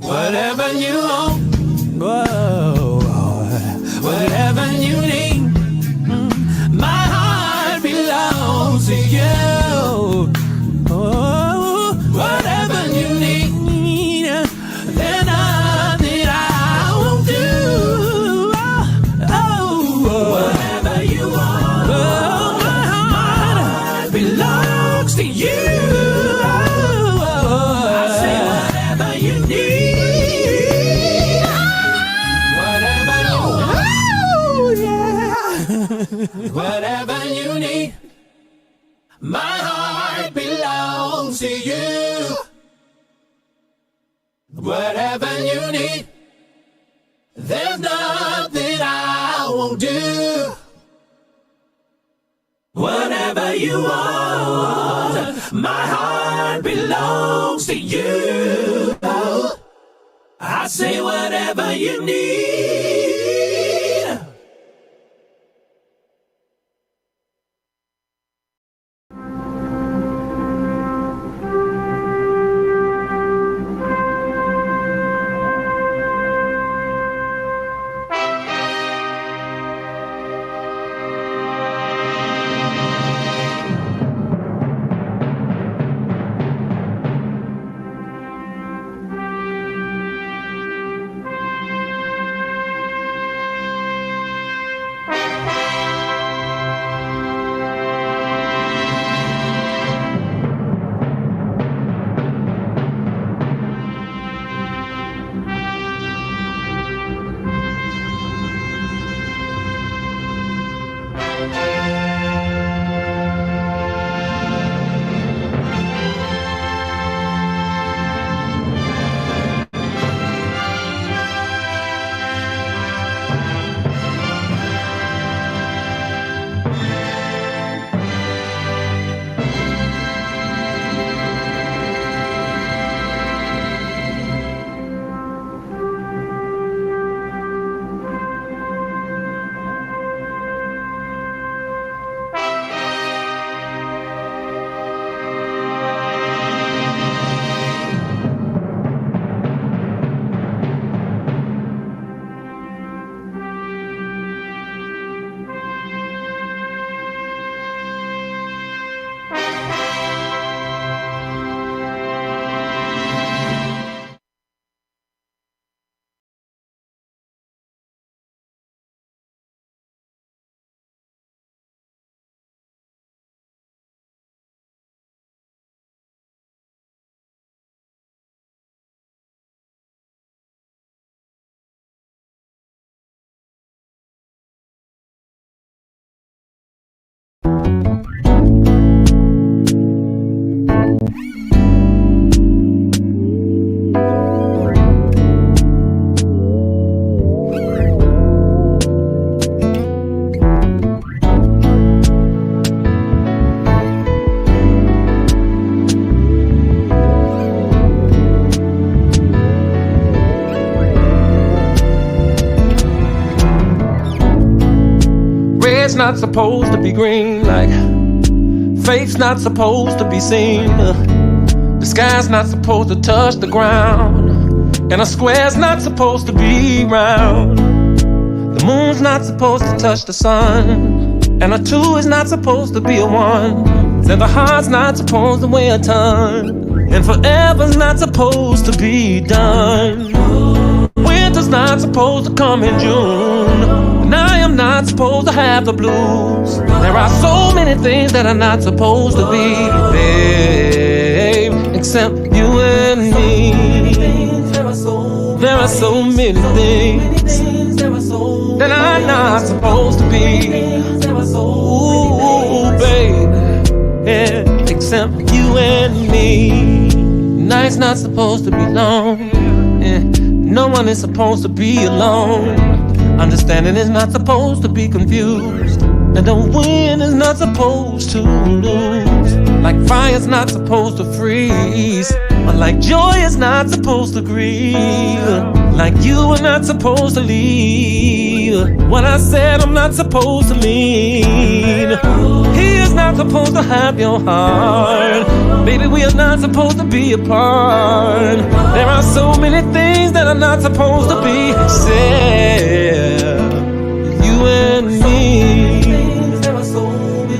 Whatever you want, whoa, whatever you need, my heart belongs to you. Oh, whatever you need, there's nothing I won't do. Oh, whatever you want, oh, my heart belongs to you. Whatever you need, my heart belongs to you. Whatever you need, there's nothing I won't do. Whatever you want, my heart belongs to you. I say whatever you need. Red's not supposed to be green, like faith's not supposed to be seen. The sky's not supposed to touch the ground, and a square's not supposed to be round. The moon's not supposed to touch the sun, and a two is not supposed to be a one. Then the heart's not supposed to weigh a ton, and forever's not supposed to be done. Winter's not supposed to come in June, and I am not supposed to have the blues. There are so many things that are not supposed to be, babe, except you and me. There are so many things that I'm not supposed to be. Ooh, baby, yeah, except you and me. Night's not supposed to be long, yeah. No one is supposed to be alone. Understanding is not supposed to be confused, and the wind is not supposed to lose. Like fire's not supposed to freeze, or like joy is not supposed to grieve. Like you are not supposed to leave when I said I'm not supposed to lean. He is not not supposed to have your heart. Baby, we are not supposed to be apart. There are so many things that are not supposed to be said. You and me.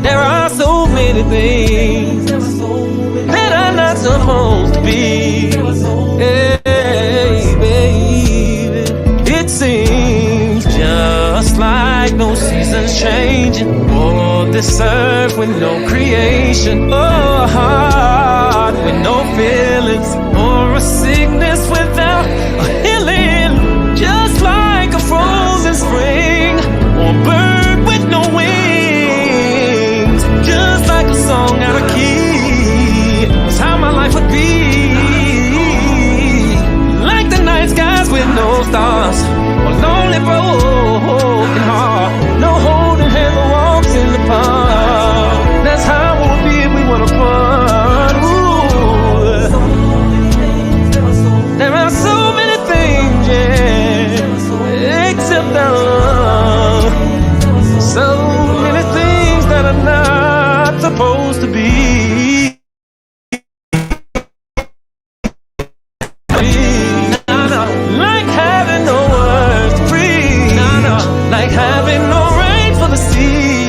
There are so many things that are not supposed to be. Hey, baby, it seems just like no seasons changing, or this earth with no creation, or a heart with no feelings, or a sickness without a healing. Just like a frozen spring, or a bird with no wings. Just like a song out of key, that's how my life would be. Like the night skies with no stars, a lonely broken heart, no holding hands or walks in the park. That's how it would be if we were apart. Ooh. There are so many things, yeah, except love. So many things that are not supposed to be. Like having no words to breathe, like having no rain for the sea.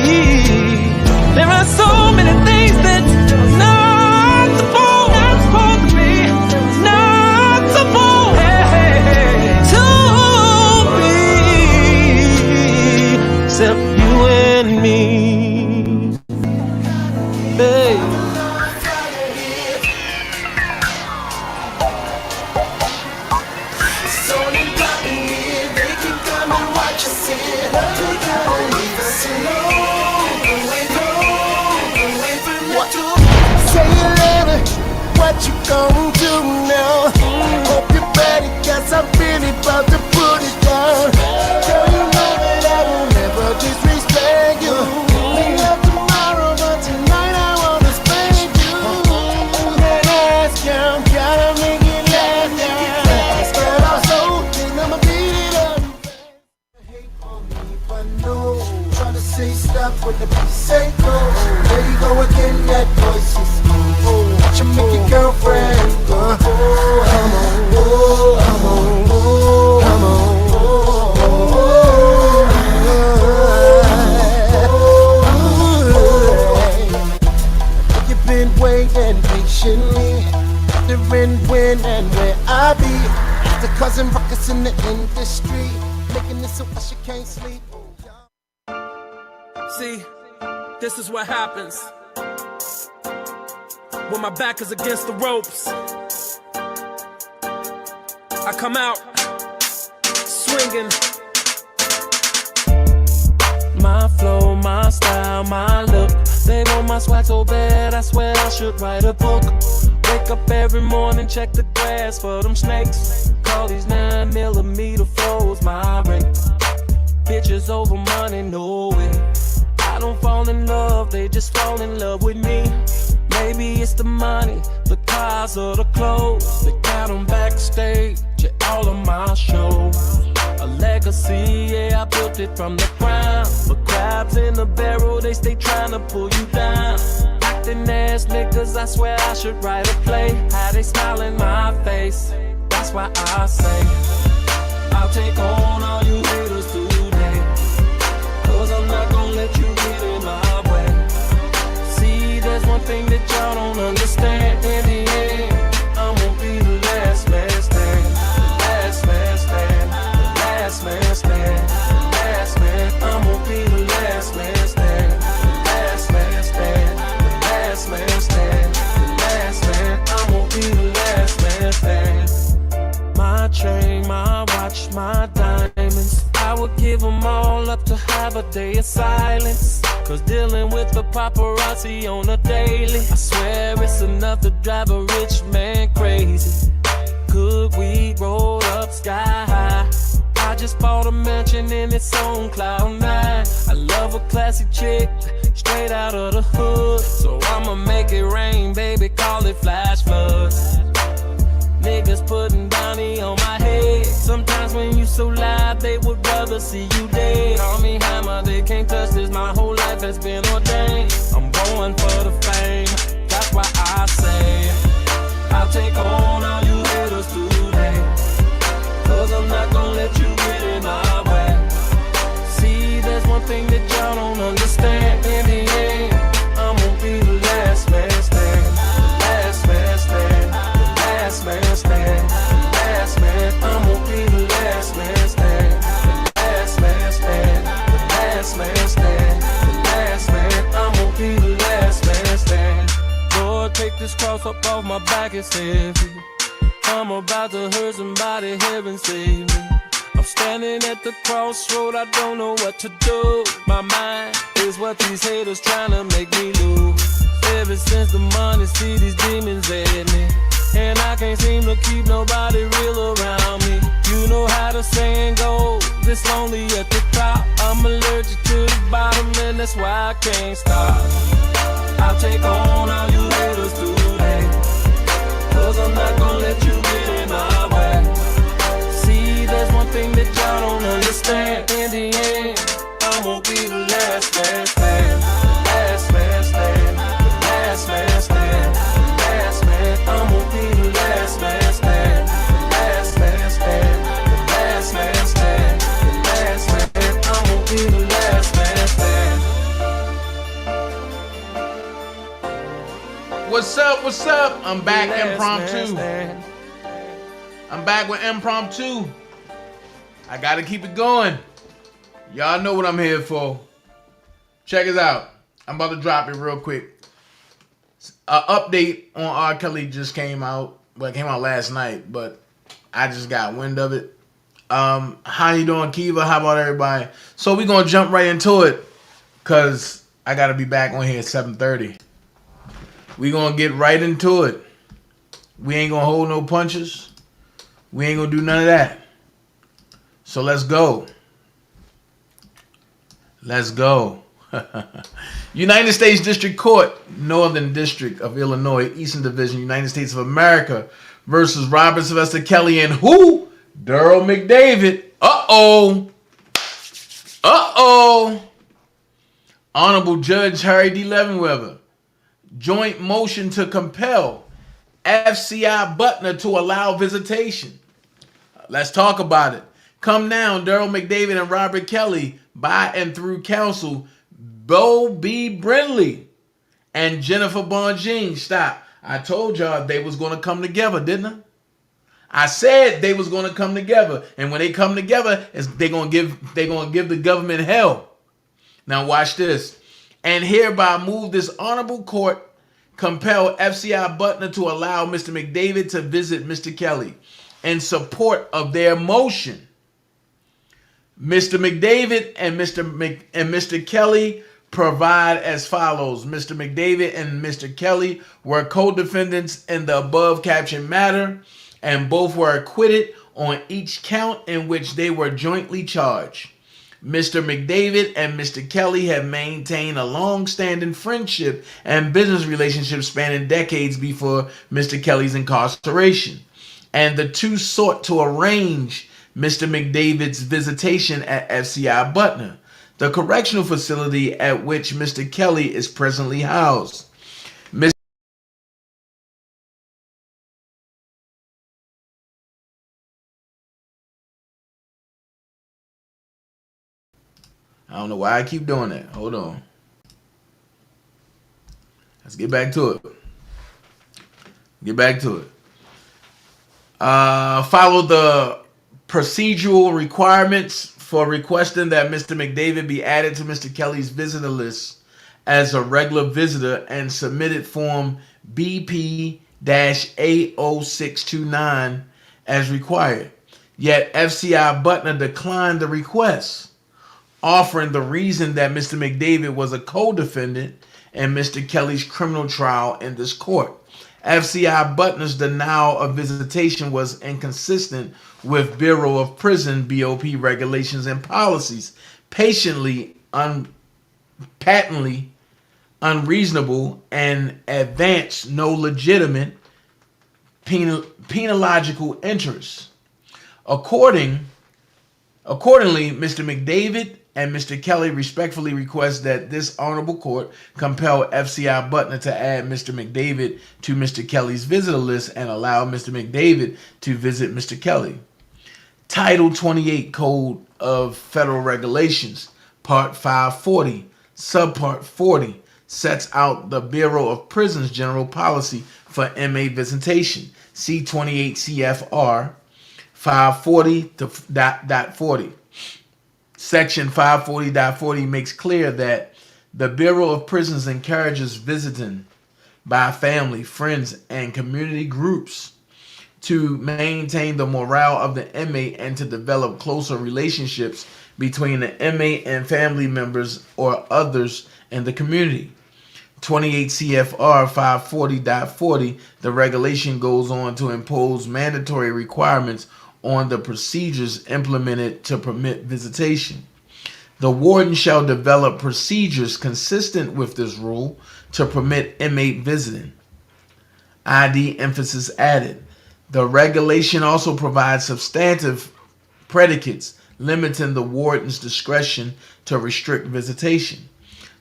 There are so many things that's not supposed to be, not supposed to be, except you and me, babe. What you gon' do now? Hope you're ready, cause I'm really about to put it down. Girl, you know that I will never disrespect you. We love tomorrow, but tonight I wanna spend you. That ass count, gotta make it last now. But also, then I'ma beat it up. Hate on me, but no. Try to say stop when the beat say go. There you go again, that voice is you make your girlfriend go. Come on, come on, come on, you've been waiting patiently, wondering when and where I be. After causing ruckus in the industry, making this so she can't sleep. See, this is what happens when my back is against the ropes. I come out swinging. My flow, my style, my look. They want my swag so bad, I swear I should write a book. Wake up every morning, check the grass for them snakes. Call these 9mm flows my rate. Bitches over money, no way. I don't fall in love, they just fall in love with me. Maybe it's the money, the cars, or the clothes. They got them backstage at all of my shows. A legacy, yeah, I built it from the ground. But crabs in the barrel, they stay trying to pull you down. Acting ass niggas, I swear I should write a play. How they smile in my face, that's why I say I'll take on all you haters today. Cause I'm not gonna let you get in my way. See, there's one thing that y'all don't understand. In the end, I'm gonna be the last man standing. The last man standing. The last man standing. The last man. I'm gonna be the last man standing. The last man standing. The last man standing. The last man. I'm gonna be the last man standing. My chain, my watch, my diamonds, I would give them all up to have a day of silence. Cause dealing with the paparazzi on a daily, I swear it's enough to drive a rich man crazy. Good weed rolled up sky high. I just bought a mansion and it's on cloud 9. I love a classy chick, straight out of the hood. So I'ma make it rain, baby, call it flash floods. Niggas putting bounty on my head. Sometimes when you so loud, they would rather rather see you dead. Call me hammer, they can't touch this. My whole life has been ordained. I'm going for the fame. That's why I say I'll take on all you haters today. Cause I'm not gonna let you get in my way. See, there's one thing that y'all don't understand. In the end, I'm gonna be the last man standing. The last man standing. The last man standing. The last man. I'm gonna be the last man standing. The last man standing. The last man standing. The last man. I'm gonna be the last man standing. Lord, take this cross up off my back, it's heavy. I'm about to hurt somebody, heaven save me. I'm standing at the crossroad, I don't know what to do. My mind is what these haters trying to make me lose. Ever since the money, see these demons at me. And I can't seem to keep nobody real around me. You know how the saying goes, this lonely at the top. I'm allergic to the bottom and that's why I can't stop. I'll take on all you haters today. Cause I'm not gonna let you get in my way. See, there's one thing that y'all don't understand. In the end, I'm gonna be the last man standing. The last man standing. The last man standing. The last man. I'm gonna be the last man standing. The last man standing. The last man standing. The last man. I'm gonna be the last man standing. What's up? What's up? I'm back, impromptu. I'm back with impromptu. I gotta keep it going. Y'all know what I'm here for. Check us out. I'm about to drop it real quick. An update on R. Kelly just came out. Well, it came out last night, but I just got wind of it. How you doing, Kiva? How about everybody? So we're gonna jump right into it, cause I gotta be back on here at 7:30. We gonna get right into it. We ain't gonna hold no punches. We ain't gonna do none of that. So let's go. Let's go. United States District Court, Northern District of Illinois, Eastern Division, United States of America versus Robert Sylvester Kelly and who? Daryl McDavid. Uh-oh. Uh-oh. Honorable Judge Harry D. Levenweather. Joint motion to compel FCI Butner to allow visitation. Let's talk about it. Come now, Daryl McDavid and Robert Kelly, by and through counsel, Bo B. Brindley and Jennifer Bonjean. Stop. I told y'all they was going to come together, didn't I? I said they was going to come together. And when they come together, they're going to give the government hell. Now watch this. And hereby move this honorable court compel FCI Butner to allow Mr. McDavid to visit Mr. Kelly in support of their motion. Mr. McDavid and Mr. Kelly provide as follows. Mr. McDavid and Mr. Kelly were co-defendants in the above captioned matter, and both were acquitted on each count in which they were jointly charged. Mr. McDavid and Mr. Kelly have maintained a long-standing friendship and business relationship spanning decades before Mr. Kelly's incarceration, and the two sought to arrange Mr. McDavid's visitation at FCI Butner, the correctional facility at which Mr. Kelly is presently housed. I don't know why I keep doing that. Hold on. Let's get back to it. Get back to it. Follow the procedural requirements for requesting that Mr. McDavid be added to Mr. Kelly's visitor list as a regular visitor and submitted form BP-A0629 as required. Yet FCI Butner declined the request, offering the reason that Mr. McDavid was a co-defendant in Mr. Kelly's criminal trial in this court. FCI Butner's denial of visitation was inconsistent with Bureau of Prison BOP regulations and policies, patently unreasonable, and advanced no legitimate penological interest. According Accordingly, Mr. McDavid and Mr. Kelly respectfully request that this honorable court compel FCI Butner to add Mr. McDavid to Mr. Kelly's visitor list and allow Mr. McDavid to visit Mr. Kelly. Title 28 Code of Federal Regulations, Part 540, Subpart 40, sets out the Bureau of Prisons general policy for inmate visitation. See 28 CFR 540.40. Section 540.40 makes clear that the Bureau of Prisons encourages visiting by family, friends, and community groups to maintain the morale of the inmate and to develop closer relationships between the inmate and family members or others in the community. 28 CFR 540.40, the regulation goes on to impose mandatory requirements on the procedures implemented to permit visitation. The warden shall develop procedures consistent with this rule to permit inmate visiting. ID emphasis added. The regulation also provides substantive predicates limiting the warden's discretion to restrict visitation.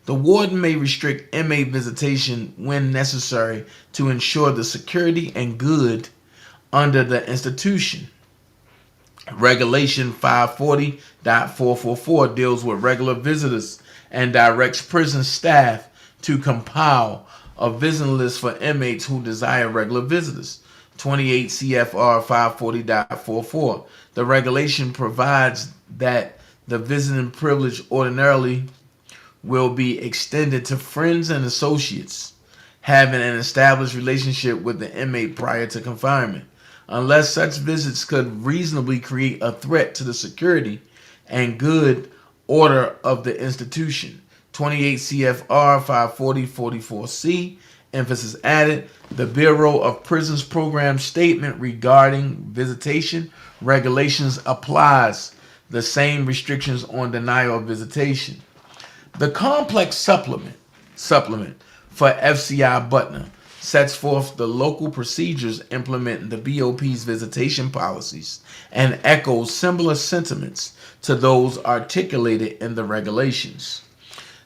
The warden may restrict inmate visitation when necessary to ensure the security and good under the institution. Regulation 540.444 deals with regular visitors and directs prison staff to compile a visiting list for inmates who desire regular visitors. 28 CFR 540.44. The regulation provides that the visiting privilege ordinarily will be extended to friends and associates having an established relationship with the inmate prior to confinement, unless such visits could reasonably create a threat to the security and good order of the institution. 28 CFR 540.44C, emphasis added. The Bureau of Prisons program statement regarding visitation regulations applies the same restrictions on denial of visitation. The complex supplement for FCI Butner sets forth the local procedures implementing the BOP's visitation policies and echoes similar sentiments to those articulated in the regulations.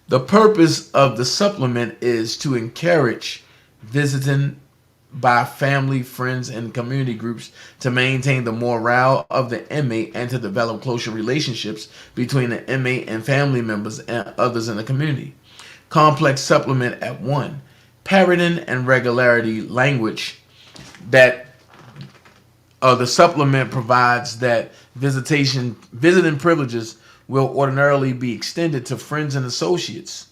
The purpose of the supplement is to encourage visiting by family, friends, and community groups to maintain the morale of the inmate and to develop closer relationships between the inmate and family members and others in the community. Complex supplement at 1. Parroting and regularity language that the supplement provides that visiting privileges will ordinarily be extended to friends and associates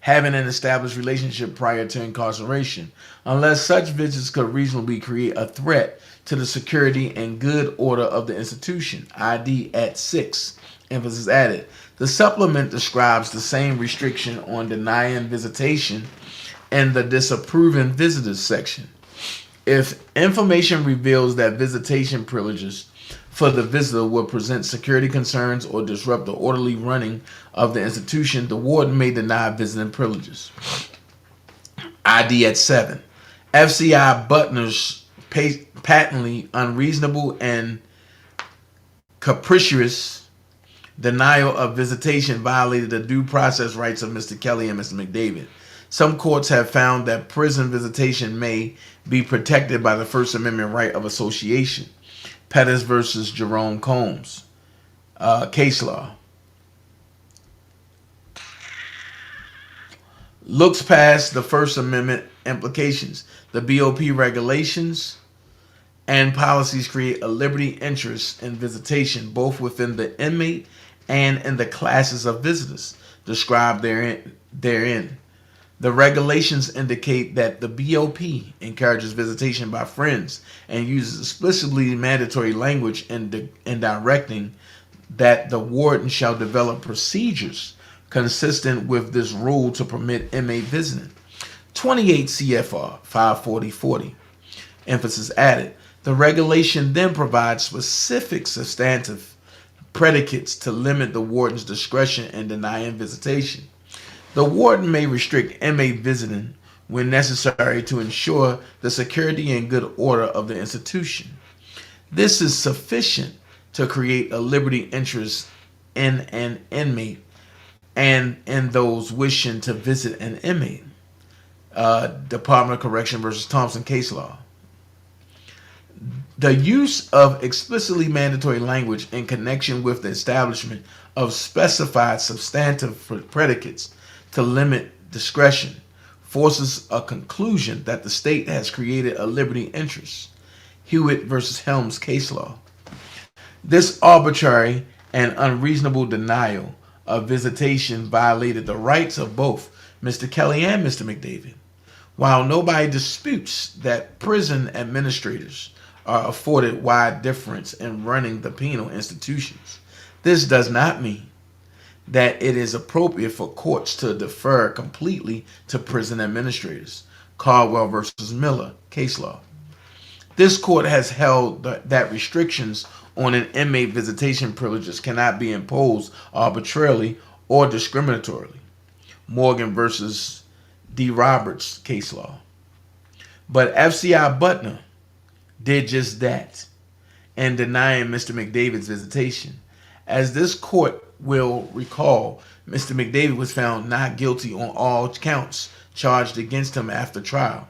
having an established relationship prior to incarceration, unless such visits could reasonably create a threat to the security and good order of the institution. ID at 6, emphasis added. The supplement describes the same restriction on denying visitation in the disapproving visitors section. If information reveals that visitation privileges for the visitor will present security concerns or disrupt the orderly running of the institution, the warden may deny visiting privileges. ID at 7. FCI Butner's patently unreasonable and capricious denial of visitation violated the due process rights of Mr. Kelly and Mr. McDavid. Some courts have found that prison visitation may be protected by the First Amendment right of association. Pettis versus Jerome Combs. Case law. Looks past the First Amendment implications. The BOP regulations and policies create a liberty interest in visitation, both within the inmate and in the classes of visitors described therein. The regulations indicate that the BOP encourages visitation by friends and uses explicitly mandatory language in directing that the warden shall develop procedures consistent with this rule to permit inmate visiting. 28 CFR 540.40, emphasis added. The regulation then provides specific substantive predicates to limit the warden's discretion in denying visitation. The warden may restrict inmate visiting when necessary to ensure the security and good order of the institution. This is sufficient to create a liberty interest in an inmate and in those wishing to visit an inmate. Department of Correction versus Thompson case law. The use of explicitly mandatory language in connection with the establishment of specified substantive predicates to limit discretion forces a conclusion that the state has created a liberty interest. Hewitt versus Helms case law. This arbitrary and unreasonable denial of visitation violated the rights of both Mr. Kelly and Mr. McDavid. While nobody disputes that prison administrators are afforded wide difference in running the penal institutions, this does not mean that it is appropriate for courts to defer completely to prison administrators. Caldwell versus Miller case law. This court has held that restrictions on an inmate visitation privileges cannot be imposed arbitrarily or discriminatorily. Morgan versus D. Roberts case law. But FCI Butner did just that in denying Mr. McDavid's visitation. As this court will recall, Mr. McDavid was found not guilty on all counts charged against him after trial,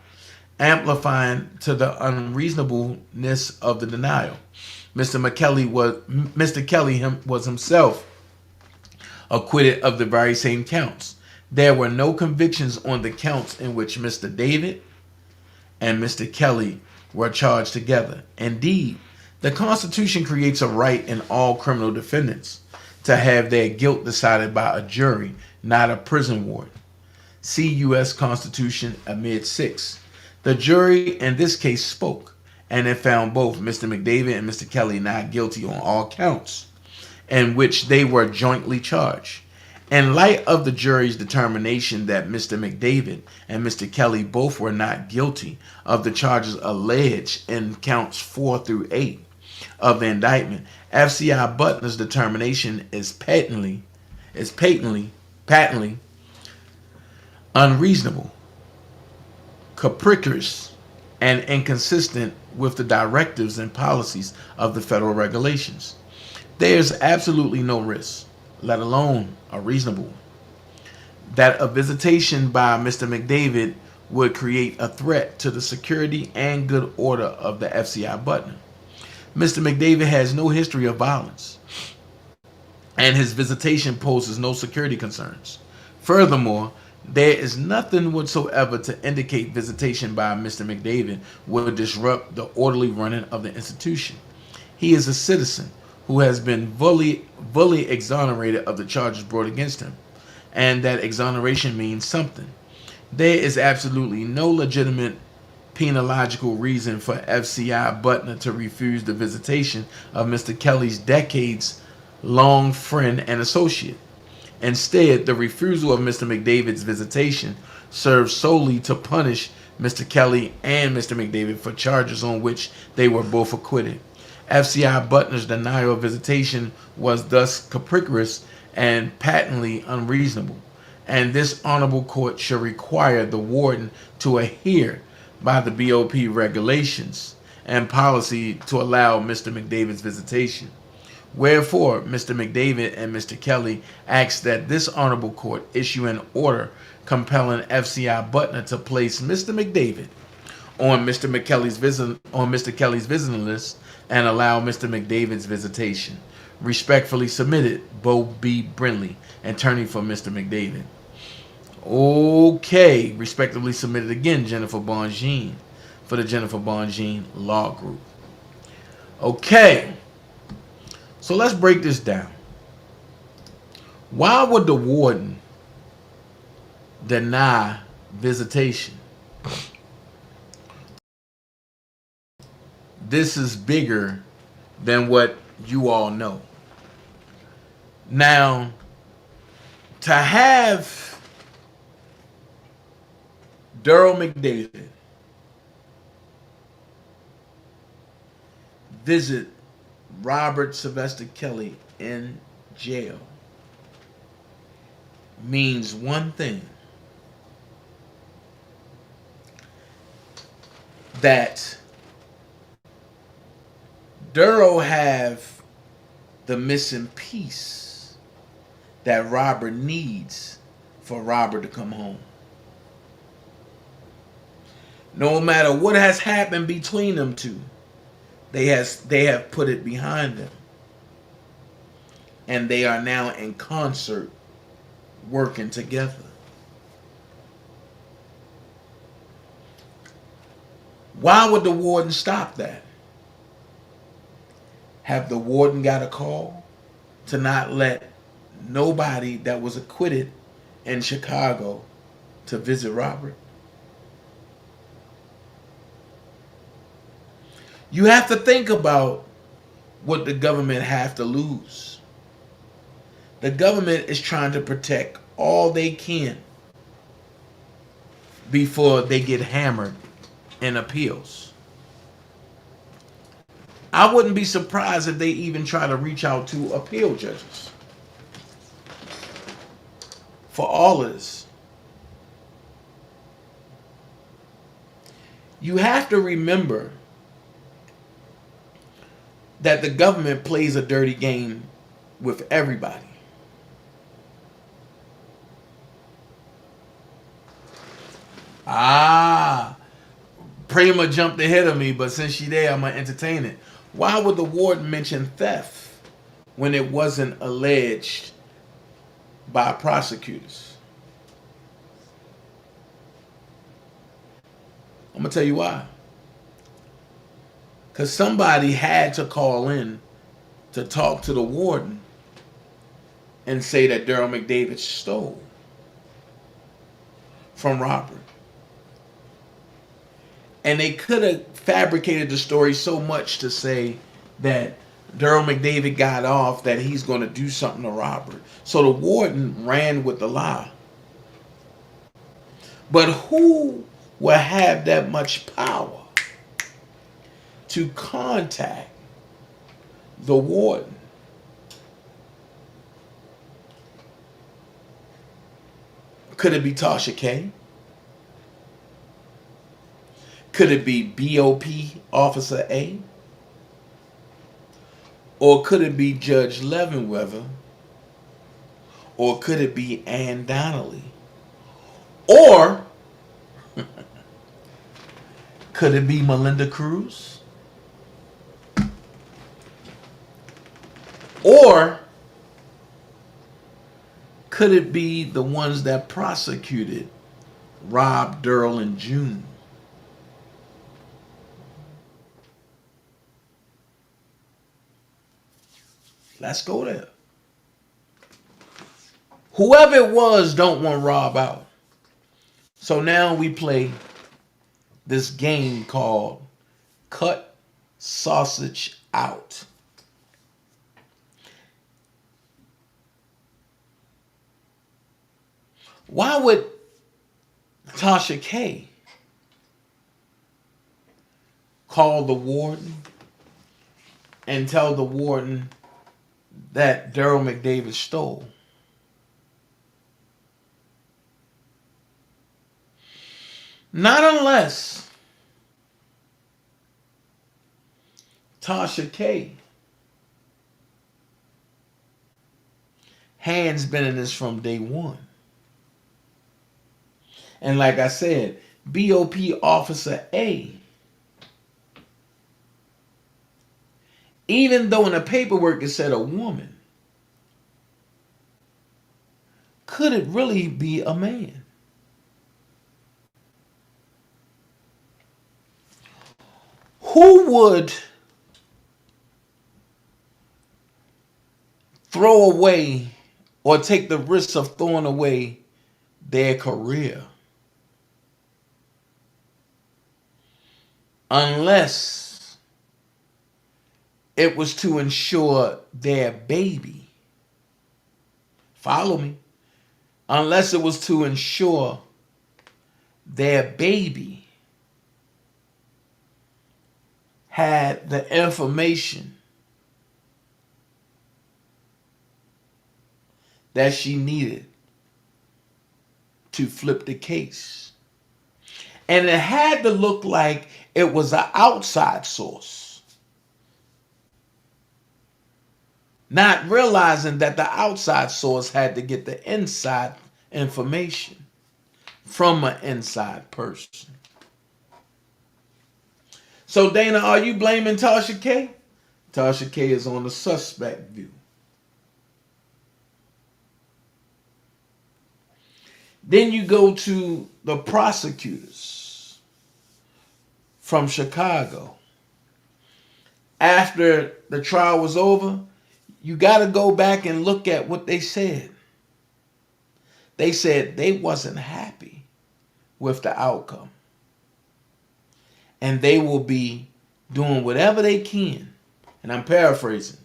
amplifying to the unreasonableness of the denial. Mr. Kelly was himself acquitted of the very same counts. There were no convictions on the counts in which Mr. David and Mr. Kelly were charged together. Indeed, the Constitution creates a right in all criminal defendants to have their guilt decided by a jury, not a prison ward. See U.S. Constitution Amid 6. The jury in this case spoke, and it found both Mr. McDavid and Mr. Kelly not guilty on all counts in which they were jointly charged. In light of the jury's determination that Mr. McDavid and Mr. Kelly both were not guilty of the charges alleged in counts 4 through 8 of the indictment, FCI Butler's determination is patently unreasonable, capricious, and inconsistent with the directives and policies of the federal regulations. There is absolutely no risk, let alone a reasonable one, that a visitation by Mr. McDavid would create a threat to the security and good order of the FCI Butler. Mr. McDavid has no history of violence, and his visitation poses no security concerns. Furthermore, there is nothing whatsoever to indicate visitation by Mr. McDavid would disrupt the orderly running of the institution. He is a citizen who has been fully exonerated of the charges brought against him, and that exoneration means something. There is absolutely no legitimate penological reason for FCI Butler to refuse the visitation of Mr. Kelly's decades-long friend and associate. Instead, the refusal of Mr. McDavid's visitation serves solely to punish Mr. Kelly and Mr. McDavid for charges on which they were both acquitted. FCI Butler's denial of visitation was thus capricious and patently unreasonable, and this honorable court shall require the warden to adhere by the BOP regulations and policy to allow Mr. McDavid's visitation. Wherefore, Mr. McDavid and Mr. Kelly ask that this honorable court issue an order compelling FCI Butler to place Mr. McDavid on Mr. Kelly's visiting list and allow Mr. McDavid's visitation. Respectfully submitted, Bo B. Brindley, attorney for Mr. McDavid. Okay, respectively submitted again, Jennifer Bongine for the Jennifer Bongine Law Group. Okay, so let's break this down. Why would the warden deny visitation? This is bigger than what you all know. Now, to have Daryl McDavid visit Robert Sylvester Kelly in jail means one thing: that Daryl have the missing piece that Robert needs for Robert to come home. No matter what has happened between them two, they have put it behind them. And they are now in concert working together. Why would the warden stop that? Have the warden got a call to not let nobody that was acquitted in Chicago to visit Robert? You have to think about what the government have to lose. The government is trying to protect all they can before they get hammered in appeals. I wouldn't be surprised if they even try to reach out to appeal judges for all of this. You have to remember that the government plays a dirty game with everybody. Prima jumped ahead of me, but since she there, I'm going to entertain it. Why would the warden mention theft when it wasn't alleged by prosecutors? I'm going to tell you why. Because somebody had to call in to talk to the warden and say that Daryl McDavid stole from Robert. And they could have fabricated the story so much to say that Daryl McDavid got off, that he's going to do something to Robert. So the warden ran with the lie. But who will have that much power to contact the warden? Could it be Tasha K? Could it be BOP Officer A? Or could it be Judge Leavenweather? Or could it be Ann Donnelly? Or could it be Melinda Cruz? Or could it be the ones that prosecuted Rob, Daryl, and June? Let's go there. Whoever it was don't want Rob out. So now we play this game called Cut Sausage Out. Why would Tasha K call the warden and tell the warden that Daryl McDavid stole? Not unless Tasha K hands been in this from day one. And like I said, BOP Officer A, even though in the paperwork it said a woman, could it really be a man? Who would throw away or take the risk of throwing away their career unless it was to ensure their baby? Follow me. Unless it was to ensure their baby had the information that she needed to flip the case. And it had to look like it was an outside source, not realizing that the outside source had to get the inside information from an inside person. So Dana, are you blaming Tasha K? Tasha K is on the suspect view. Then you go to the prosecutors from Chicago. After the trial was over, you got to go back and look at what they said. They said they wasn't happy with the outcome. And they will be doing whatever they can, and I'm paraphrasing,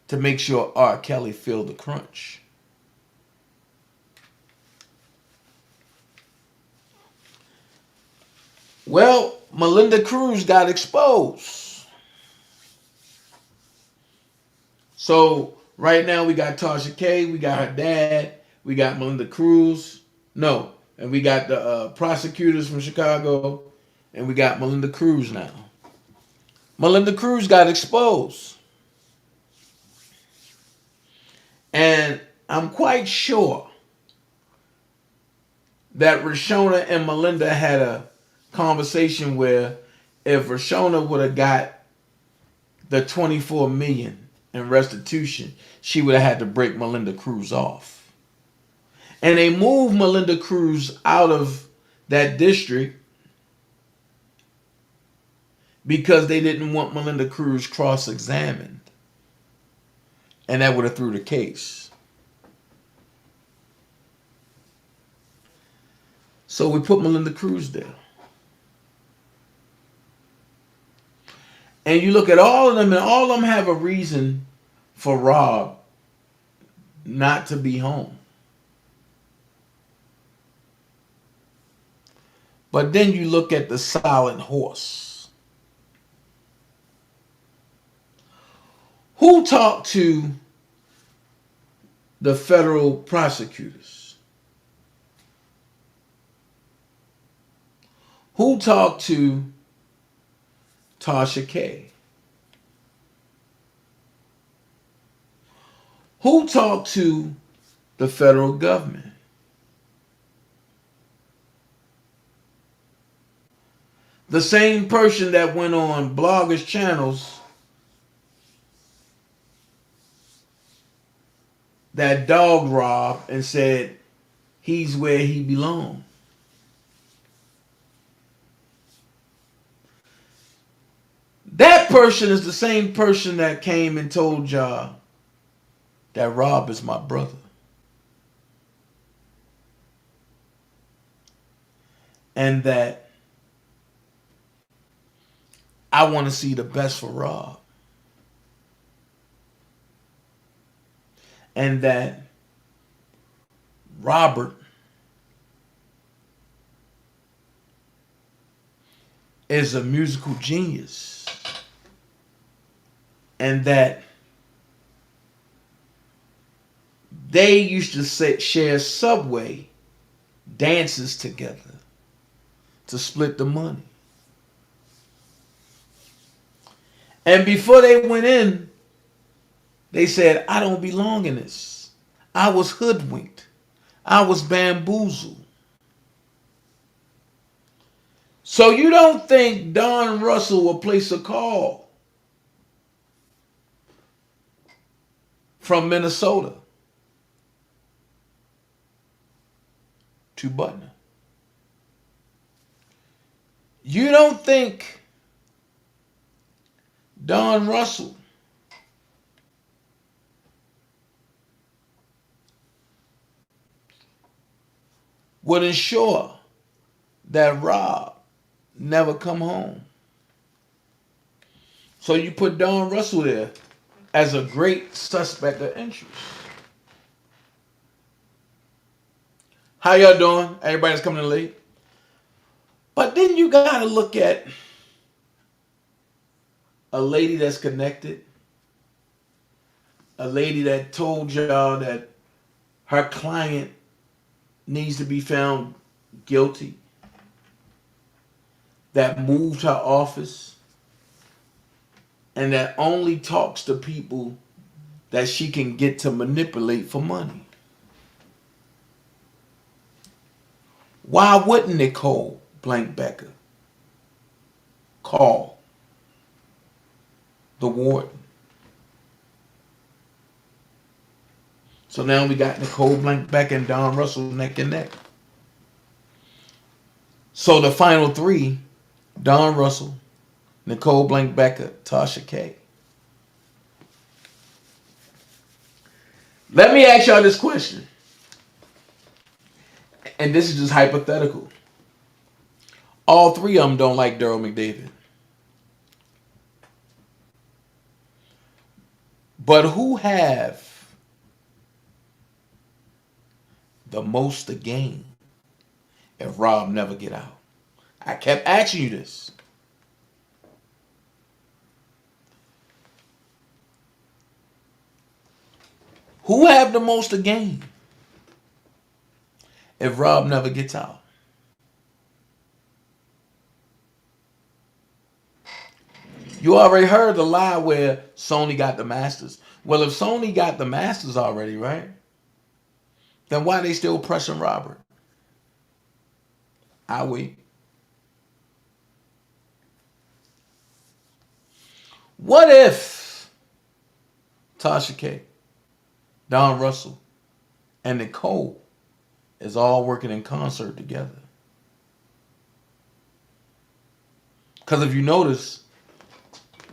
to make sure R. Kelly feel the crunch. Well, Melinda Cruz got exposed. So right now we got Tasha K, we got her dad, we got Melinda Cruz. No, and we got the prosecutors from Chicago, and we got Melinda Cruz now. Melinda Cruz got exposed. And I'm quite sure that Rashona and Melinda had a conversation where if Rashona would have got the $24 million in restitution, she would have had to break Melinda Cruz off. And they moved Melinda Cruz out of that district because they didn't want Melinda Cruz cross-examined. And that would have threw the case. So we put Melinda Cruz there. And you look at all of them, and all of them have a reason for Rob not to be home. But then you look at the silent horse. Who talked to the federal prosecutors? Who talked to Tasha K? Who talked to the federal government? The same person that went on bloggers' channels that dogged Rob and said he's where he belongs. That person is the same person that came and told y'all that Rob is my brother. And that I want to see the best for Rob. And that Robert is a musical genius. And that they used to share Subway dances together to split the money. And before they went in, they said, I don't belong in this. I was hoodwinked. I was bamboozled. So you don't think Don Russell will place a call from Minnesota to Butner? You don't think Don Russell would ensure that Rob never come home? So you put Don Russell there as a great suspect of interest. How y'all doing? Everybody's coming in late. But then you got to look at a lady that's connected, a lady that told y'all that her client needs to be found guilty, that moved her office, and that only talks to people that she can get to manipulate for money. Why wouldn't Nicole blank Becca call the warden? So now we got Nicole blank Becca and Don Russell neck and neck. So the final three, Don Russell, Nicole blank Becca, Tasha K. Let me ask y'all this question. And this is just hypothetical. All three of them don't like Daryl McDavid. But who have the most to gain if Rob never get out? I kept asking you this. Who have the most to gain if Rob never gets out? You already heard the lie where Sony got the Masters. Well, if Sony got the Masters already, right? Then why they still pressing Robert? I wait. What if Tasha K, Don Russell, and Nicole is all working in concert together? Because if you notice,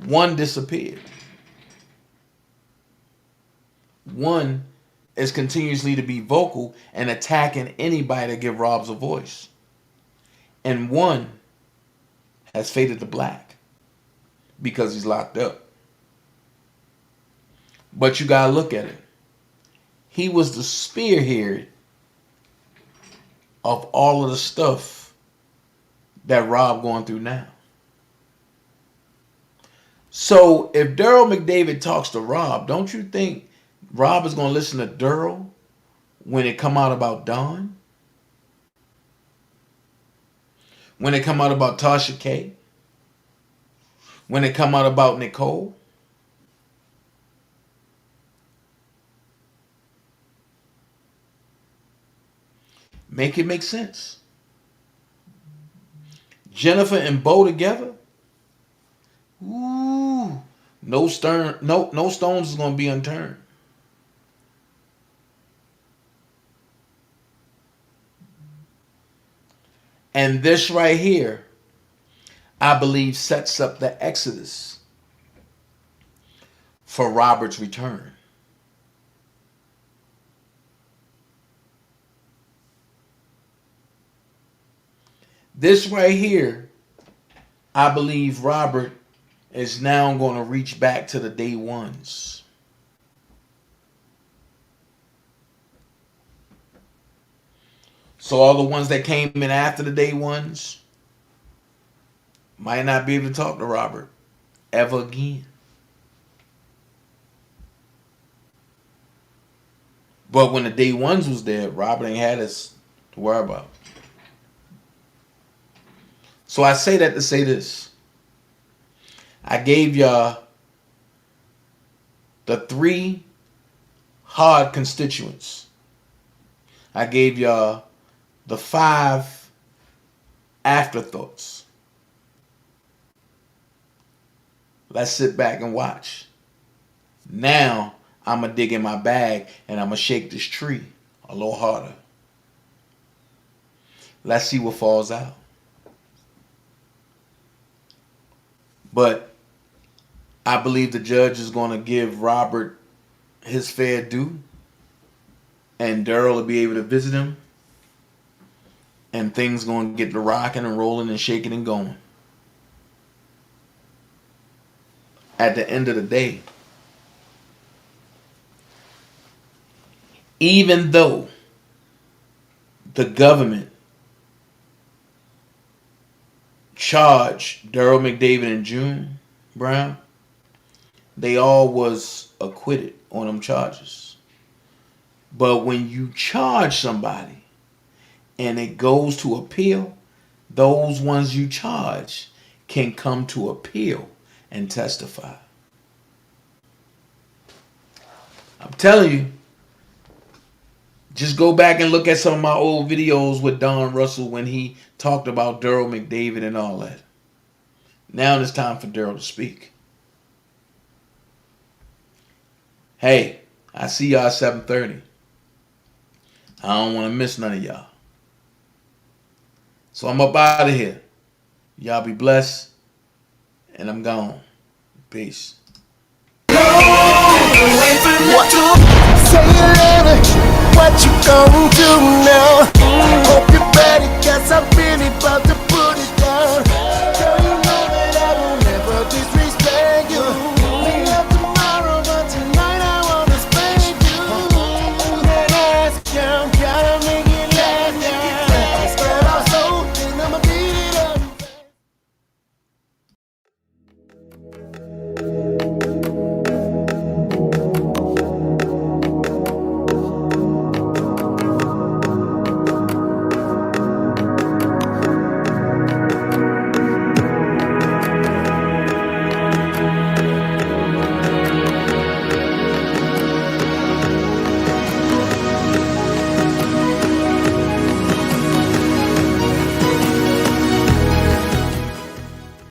one disappeared. One is continuously to be vocal and attacking anybody that give Rob's a voice. And one has faded to black because he's locked up. But you gotta look at it. He was the spearhead of all of the stuff that Rob going through now. So if Daryl McDavid talks to Rob, don't you think Rob is going to listen to Daryl when it come out about Don? When it come out about Tasha K? When it come out about Nicole? Make it make sense. Jennifer and Bo together? Ooh, no stones is going to be unturned. And this right here, I believe, sets up the exodus for Robert's return. This right here, I believe Robert is now going to reach back to the day ones. So all the ones that came in after the day ones might not be able to talk to Robert ever again. But when the day ones was there, Robert ain't had us to worry about. So I say that to say this. I gave y'all the 3 hard constituents. I gave y'all the 5 afterthoughts. Let's sit back and watch. Now I'm going to dig in my bag and I'm going to shake this tree a little harder. Let's see what falls out. But I believe the judge is going to give Robert his fair due. And Daryl will be able to visit him. And things going to get to rocking and rolling and shaking and going. At the end of the day, even though the government charged Daryl McDavid and June Brown, they all was acquitted on them charges. But when you charge somebody and it goes to appeal, those ones you charge can come to appeal and testify. I'm telling you. Just go back and look at some of my old videos with Don Russell when he talked about Daryl McDavid and all that. Now it's time for Daryl to speak. Hey, I see y'all at 7:30. I don't want to miss none of y'all. So I'm up out of here. Y'all be blessed. And I'm gone. Peace. What? Say it louder. What you gonna do now?